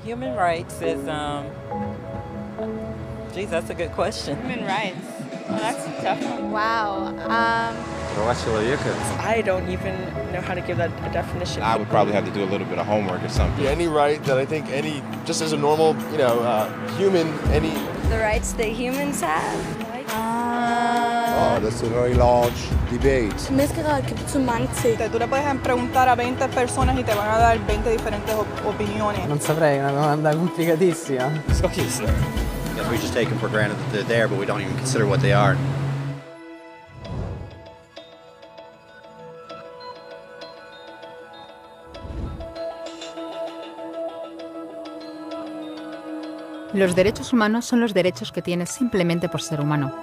Human rights is, geez, that's a good question. Human rights. Well, that's a tough one. Wow. I don't even know how to give that a definition. I would probably have to do a little bit of homework or something. Yeah, any right that I think just as a normal, human, The rights that humans have. Oh, that's a very large debate. Tú le puedes preguntar a 20 personas y te van a dar 20 diferentes opiniones. Non saprei, è una domanda complicatissima. Yes, we just take them for granted that they're there, but we don't even consider what they are. Los derechos humanos son los derechos que tienes simplemente por ser humano.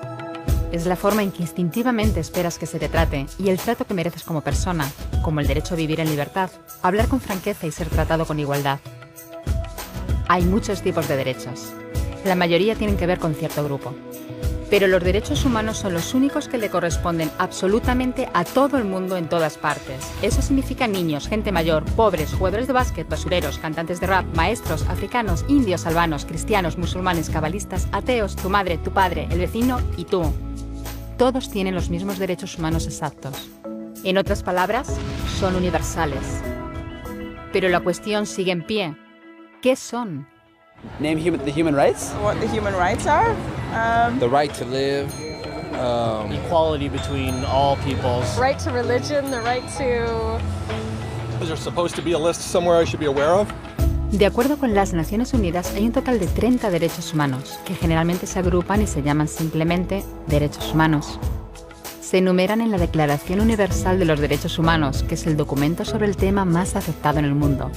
Es la forma en que instintivamente esperas que se te trate y el trato que mereces como persona, como el derecho a vivir en libertad, hablar con franqueza y ser tratado con igualdad. Hay muchos tipos de derechos. La mayoría tienen que ver con cierto grupo. Pero los derechos humanos son los únicos que le corresponden absolutamente a todo el mundo en todas partes. Eso significa niños, gente mayor, pobres, jugadores de básquet, basureros, cantantes de rap, maestros, africanos, indios, albanos, cristianos, musulmanes, cabalistas, ateos, tu madre, tu padre, el vecino y tú. Todos tienen los mismos derechos humanos exactos. En otras palabras, son universales. Pero la cuestión sigue en pie. ¿Qué son? Name the human rights? What the human rights are? the right to live. Equality between all peoples. Right to religion, the right to... Is there supposed to be a list somewhere I should be aware of? De acuerdo con las Naciones Unidas, hay un total de 30 derechos humanos, que generalmente se agrupan y se llaman simplemente derechos humanos. Se enumeran en la Declaración Universal de los Derechos Humanos, que es el documento sobre el tema más aceptado en el mundo.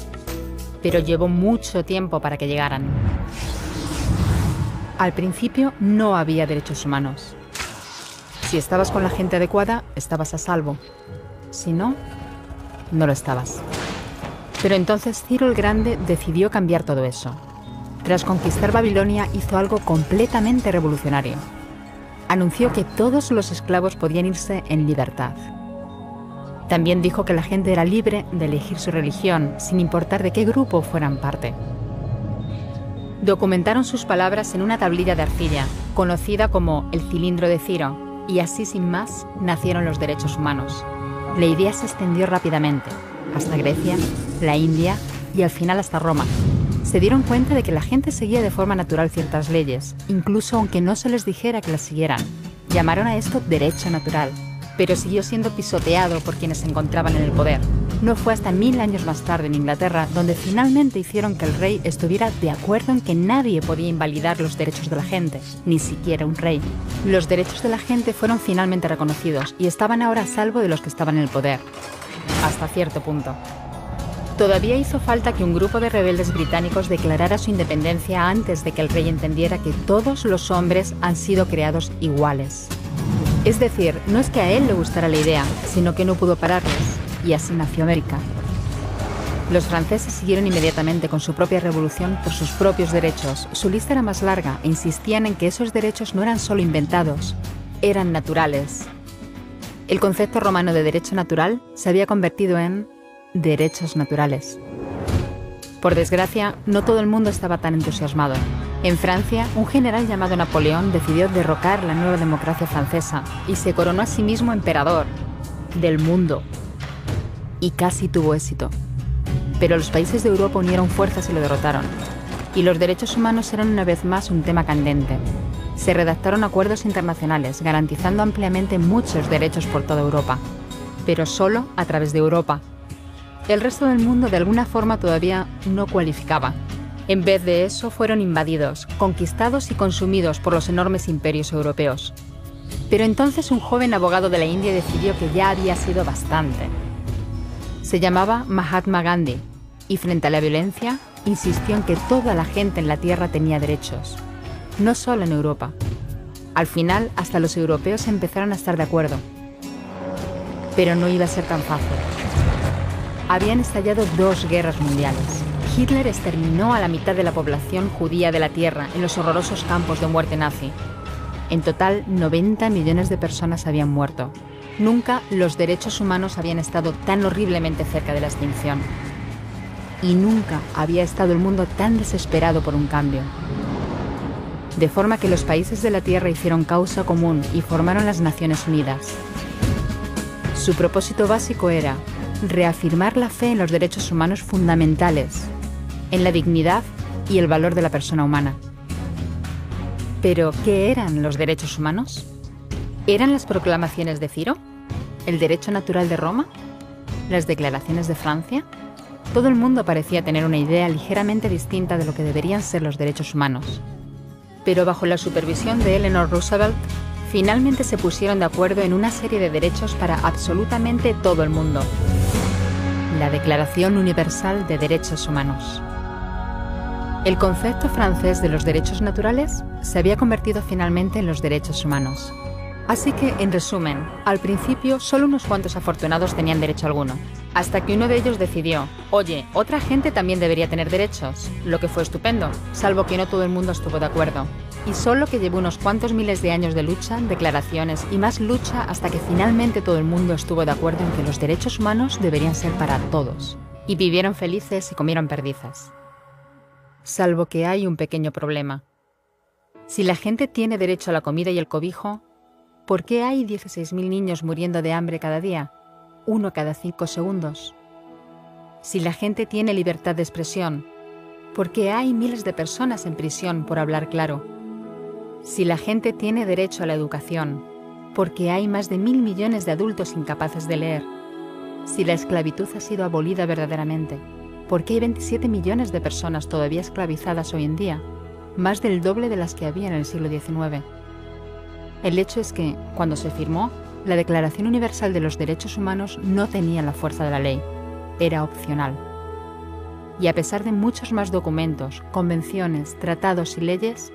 Pero llevó mucho tiempo para que llegaran. Al principio no había derechos humanos. Si estabas con la gente adecuada, estabas a salvo. Si no, no lo estabas. Pero entonces Ciro el Grande decidió cambiar todo eso. Tras conquistar Babilonia, hizo algo completamente revolucionario. Anunció que todos los esclavos podían irse en libertad. También dijo que la gente era libre de elegir su religión, sin importar de qué grupo fueran parte. Documentaron sus palabras en una tablilla de arcilla, conocida como el cilindro de Ciro, y así sin más nacieron los derechos humanos. La idea se extendió rápidamente, hasta Grecia, la India y al final hasta Roma. Se dieron cuenta de que la gente seguía de forma natural ciertas leyes, incluso aunque no se les dijera que las siguieran. Llamaron a esto derecho natural, pero siguió siendo pisoteado por quienes se encontraban en el poder. No fue hasta 1000 años más tarde en Inglaterra donde finalmente hicieron que el rey estuviera de acuerdo en que nadie podía invalidar los derechos de la gente, ni siquiera un rey. Los derechos de la gente fueron finalmente reconocidos y estaban ahora a salvo de los que estaban en el poder. Hasta cierto punto. Todavía hizo falta que un grupo de rebeldes británicos declarara su independencia antes de que el rey entendiera que todos los hombres han sido creados iguales. Es decir, no es que a él le gustara la idea, sino que no pudo pararlos, y así nació América. Los franceses siguieron inmediatamente con su propia revolución por sus propios derechos. Su lista era más larga e insistían en que esos derechos no eran solo inventados, eran naturales. El concepto romano de derecho natural se había convertido en derechos naturales. Por desgracia, no todo el mundo estaba tan entusiasmado. En Francia, un general llamado Napoleón decidió derrocar la nueva democracia francesa y se coronó a sí mismo emperador del mundo. Y casi tuvo éxito. Pero los países de Europa unieron fuerzas y lo derrotaron. Y los derechos humanos eran una vez más un tema candente. Se redactaron acuerdos internacionales garantizando ampliamente muchos derechos por toda Europa, pero solo a través de Europa. El resto del mundo de alguna forma todavía no cualificaba. En vez de eso fueron invadidos, conquistados y consumidos por los enormes imperios europeos. Pero entonces un joven abogado de la India decidió que ya había sido bastante. Se llamaba Mahatma Gandhi y frente a la violencia insistió en que toda la gente en la tierra tenía derechos. No solo en Europa. Al final, hasta los europeos empezaron a estar de acuerdo. Pero no iba a ser tan fácil. Habían estallado 2 guerras mundiales. Hitler exterminó a la mitad de la población judía de la Tierra en los horrorosos campos de muerte nazi. En total, 90 millones de personas habían muerto. Nunca los derechos humanos habían estado tan horriblemente cerca de la extinción. y nunca había estado el mundo tan desesperado por un cambio. De forma que los países de la Tierra hicieron causa común y formaron las Naciones Unidas. Su propósito básico era reafirmar la fe en los derechos humanos fundamentales, en la dignidad y el valor de la persona humana. ¿Pero qué eran los derechos humanos? ¿Eran las proclamaciones de Ciro? ¿El derecho natural de Roma? ¿Las declaraciones de Francia? Todo el mundo parecía tener una idea ligeramente distinta de lo que deberían ser los derechos humanos. Pero bajo la supervisión de Eleanor Roosevelt, finalmente se pusieron de acuerdo en una serie de derechos para absolutamente todo el mundo. La Declaración Universal de Derechos Humanos. El concepto francés de los derechos naturales se había convertido finalmente en los derechos humanos. Así que, en resumen, al principio solo unos cuantos afortunados tenían derecho alguno, hasta que uno de ellos decidió, oye, otra gente también debería tener derechos, lo que fue estupendo, salvo que no todo el mundo estuvo de acuerdo. Y solo que llevó unos cuantos miles de años de lucha, declaraciones y más lucha hasta que finalmente todo el mundo estuvo de acuerdo en que los derechos humanos deberían ser para todos. Y vivieron felices y comieron perdices. Salvo que hay un pequeño problema. Si la gente tiene derecho a la comida y el cobijo, ¿por qué hay 16.000 niños muriendo de hambre cada día? 1 cada 5 segundos. Si la gente tiene libertad de expresión, ¿por qué hay miles de personas en prisión por hablar claro? Si la gente tiene derecho a la educación, ¿por qué hay más de 1.000 millones de adultos incapaces de leer? Si la esclavitud ha sido abolida verdaderamente, ¿por qué hay 27 millones de personas todavía esclavizadas hoy en día? Más del doble de las que había en el siglo XIX. El hecho es que, cuando se firmó, la Declaración Universal de los Derechos Humanos no tenía la fuerza de la ley. Era opcional. Y a pesar de muchos más documentos, convenciones, tratados y leyes,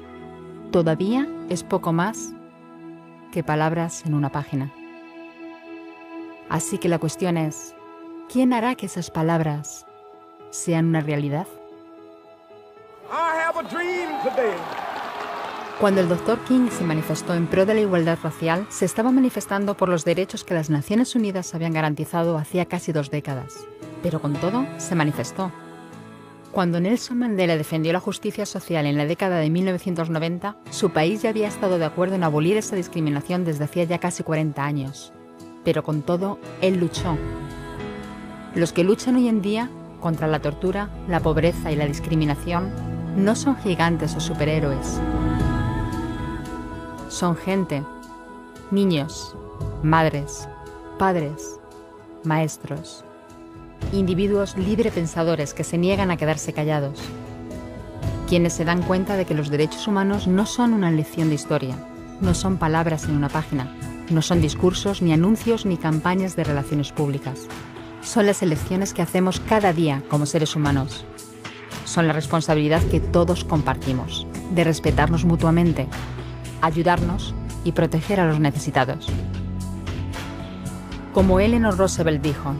todavía es poco más que palabras en una página. Así que la cuestión es, ¿quién hará que esas palabras sean una realidad? Cuando el Dr. King se manifestó en pro de la igualdad racial, se estaba manifestando por los derechos que las Naciones Unidas habían garantizado hacía casi 2 décadas. Pero con todo, se manifestó. Cuando Nelson Mandela defendió la justicia social en la década de 1990, su país ya había estado de acuerdo en abolir esa discriminación desde hacía ya casi 40 años. Pero con todo, él luchó. Los que luchan hoy en día contra la tortura, la pobreza y la discriminación no son gigantes o superhéroes. Son gente, niños, madres, padres, maestros, individuos librepensadores que se niegan a quedarse callados, quienes se dan cuenta de que los derechos humanos no son una lección de historia, no son palabras en una página, no son discursos, ni anuncios, ni campañas de relaciones públicas. Son las elecciones que hacemos cada día como seres humanos. Son la responsabilidad que todos compartimos, de respetarnos mutuamente, ayudarnos y proteger a los necesitados. Como Eleanor Roosevelt dijo,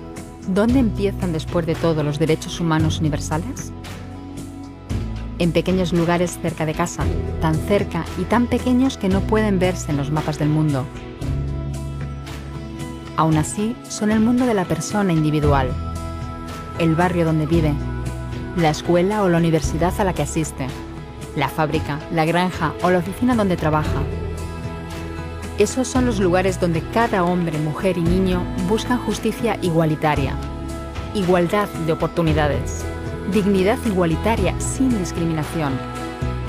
¿dónde empiezan después de todo los derechos humanos universales? En pequeños lugares cerca de casa, tan cerca y tan pequeños que no pueden verse en los mapas del mundo. Aún así, son el mundo de la persona individual, el barrio donde vive, la escuela o la universidad a la que asiste, la fábrica, la granja o la oficina donde trabaja. Esos son los lugares donde cada hombre, mujer y niño buscan justicia igualitaria, igualdad de oportunidades, dignidad igualitaria sin discriminación.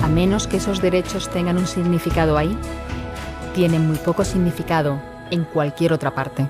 A menos que esos derechos tengan un significado ahí, tienen muy poco significado en cualquier otra parte.